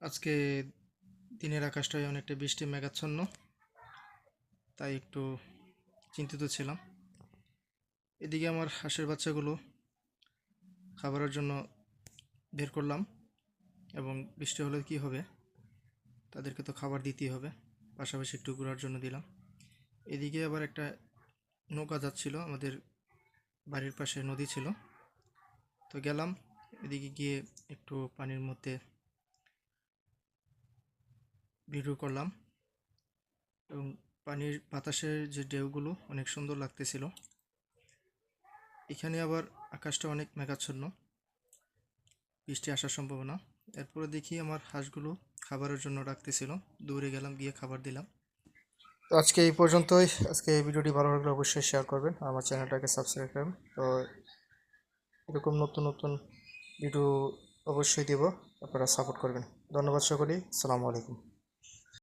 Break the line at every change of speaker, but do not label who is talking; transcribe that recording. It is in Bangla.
আজকে দিনের আকাশটায় অনেকটা বৃষ্টি মেঘাচ্ছন্ন, তাই একটু চিন্তিত ছিলাম। এদিকে আমার হাঁসের বাচ্চাগুলো খাবারের জন্য বের করলাম, এবং বৃষ্টি হলে কি হবে, তাদেরকে তো খাবার দিতেই হবে, পাশাপাশি একটু ঘোরার জন্য দিলাম। এদিকে আবার একটা নৌকা যাচ্ছিল, আমাদের বাড়ির পাশে নদী ছিল, তো গেলাম এদিকে গিয়ে একটু পানির মধ্যে ভিডিও করলাম, এবং পানির বাতাসের যে ঢেউগুলো অনেক সুন্দর লাগতেছিল। এখানে আবার আকাশটা অনেক মেঘাচ্ছন্ন, বৃষ্টি আসার সম্ভাবনা। এরপরে দেখি আমার হাঁসগুলো খাবারের জন্য ডাকতেছিল, দৌড়ে গেলাম, গিয়ে খাবার দিলাম। তো আজকে এই পর্যন্তই। আজকে এই ভিডিওটি ভালো লাগলে অবশ্যই শেয়ার করবেন, আমার চ্যানেলটাকে সাবস্ক্রাইব করবেন। তো এরকম নতুন নতুন ভিডিও অবশ্যই দেব, আপনারা সাপোর্ট করবেন। ধন্যবাদ সকলেই, আসসালামু আলাইকুম।